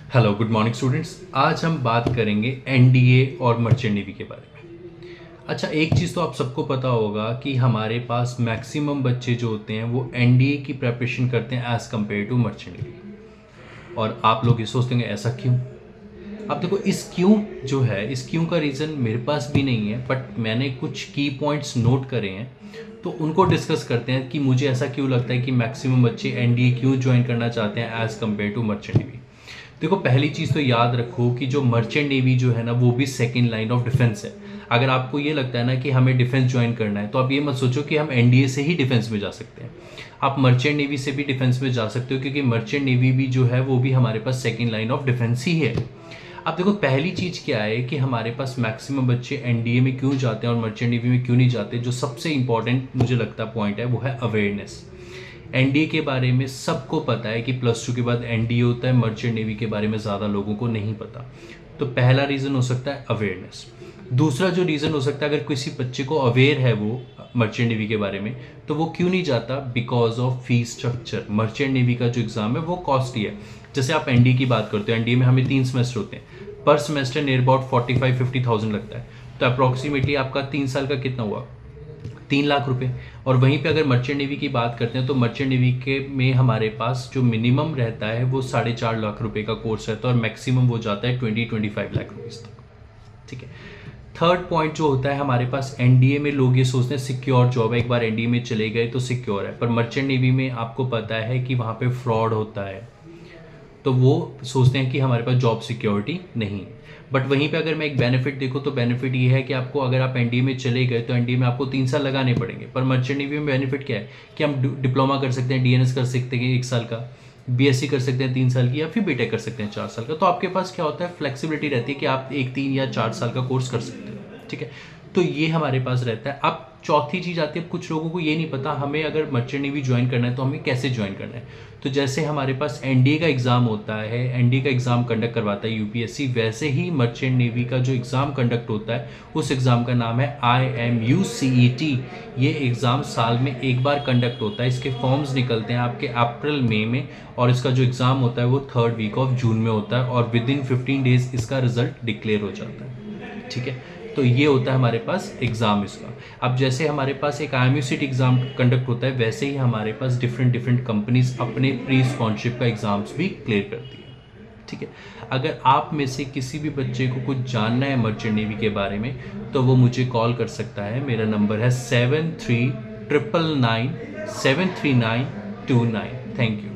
Hello good morning students. आज हम बात करेंगे एनडीए और मर्चेंट नेवी के बारे में। अच्छा, एक चीज़ तो आप सबको पता होगा कि हमारे पास मैक्सिमम बच्चे जो होते हैं वो एनडीए की प्रिपरेशन करते हैं as compare to merchant navy. और आप लोग ये सोचते होंगे ऐसा क्यों। अब देखो, इस क्यों का रीज़न मेरे पास भी नहीं है, बट मैंने कुछ की पॉइंट्स नोट करे हैं, तो उनको डिस्कस करते हैं कि मुझे ऐसा क्यों लगता है कि मैक्सिमम बच्चे एनडीए क्यों ज्वाइन करना चाहते हैं as compare to merchant navy. देखो, पहली चीज़ तो याद रखो कि जो मर्चेंट नेवी जो है ना, वो भी सेकेंड लाइन ऑफ डिफेंस है। अगर आपको ये लगता है ना कि हमें डिफेंस ज्वाइन करना है, तो आप ये मत सोचो कि हम एनडीए से ही डिफेंस में जा सकते हैं। आप मर्चेंट नेवी से भी डिफेंस में जा सकते हो, क्योंकि मर्चेंट नेवी भी जो है वो भी हमारे पास सेकेंड लाइन ऑफ डिफेंस ही है। अब देखो, पहली चीज़ क्या है कि हमारे पास मैक्सिमम बच्चे एनडीए में क्यों जाते हैं और मर्चेंट नेवी में क्यों नहीं जाते। जो सबसे इंपॉर्टेंट मुझे लगता पॉइंट है वो है अवेयरनेस। एनडीए के बारे में सबको पता है कि +2 के बाद एनडीए होता है, मर्चेंट नेवी के बारे में ज़्यादा लोगों को नहीं पता। तो पहला रीज़न हो सकता है अवेयरनेस। दूसरा जो रीज़न हो सकता है, अगर किसी बच्चे को अवेयर है वो मर्चेंट नेवी के बारे में, तो वो क्यों नहीं जाता, because of fees structure. Merchant navy का जो एग्ज़ाम है वो कॉस्टली है। जैसे आप एनडीए की बात करते हो, एनडीए में हमें 3 सेमेस्टर होते हैं, पर सेमेस्टर नियर अबाउट 45-50,000 लगता है। तो अप्रॉक्सीमेटली आपका 3 साल का कितना हुआ, 3 लाख रुपए। और वहीं पे अगर मर्चेंट नेवी की बात करते हैं, तो मर्चेंट नेवी के में हमारे पास जो मिनिमम रहता है वो 4.5 लाख रुपए का कोर्स रहता है, और मैक्सिमम वो जाता है 20-25 लाख रुपीज़ तक। ठीक है। थर्ड पॉइंट जो होता है हमारे पास, एनडीए में लोग ये सोचते हैं सिक्योर जॉब है, एक बार एनडीए में चले गए तो सिक्योर है। पर मर्चेंट नेवी में आपको पता है कि वहाँ पे फ्रॉड होता है, तो वो सोचते हैं कि हमारे पास जॉब सिक्योरिटी नहीं है। बट वहीं पे अगर मैं एक बेनिफिट देखूँ, तो बेनिफिट ये है कि आपको, अगर आप एनडीए में चले गए तो एनडीए में आपको 3 साल लगाने पड़ेंगे। पर मर्चेंट नेवी में बेनिफिट क्या है कि हम डिप्लोमा कर सकते हैं, डीएनएस कर सकते हैं 1 साल का, बीएससी कर सकते हैं 3 साल की, या फिर बीटेक कर सकते हैं 4 साल का। तो आपके पास क्या होता है, फ्लेक्सिबिलिटी रहती है कि आप 1, 3 या 4 साल का कोर्स कर सकते हो। ठीक है। तो ये हमारे पास रहता है। अब चौथी चीज़ आती है, कुछ लोगों को ये नहीं पता हमें अगर मर्चेंट नेवी ज्वाइन करना है तो हमें कैसे ज्वाइन करना है। तो जैसे हमारे पास एनडीए का एग्ज़ाम होता है, एनडीए का एग्ज़ाम कंडक्ट करवाता है यूपीएससी, वैसे ही मर्चेंट नेवी का जो एग्ज़ाम कंडक्ट होता है उस एग्ज़ाम का नाम है IMUCET। ये एग्ज़ाम साल में एक बार कंडक्ट होता है। इसके फॉर्म्स निकलते हैं आपके अप्रैल मई में, और इसका जो एग्ज़ाम होता है वो 3rd वीक ऑफ जून में होता है, और विद इन 15 डेज इसका रिजल्ट डिक्लेयर हो जाता है। ठीक है। तो ये होता है हमारे पास एग्ज़ाम इसका। अब जैसे हमारे पास एक IMUCET एग्ज़ाम कंडक्ट होता है, वैसे ही हमारे पास डिफरेंट कंपनीज अपने प्री स्पॉन्सरशिप का एग्ज़ाम्स भी क्लियर करती है। ठीक है। अगर आप में से किसी भी बच्चे को कुछ जानना है मर्चेंट नेवी के बारे में, तो वो मुझे कॉल कर सकता है। मेरा नंबर है 7399973929। Thank you.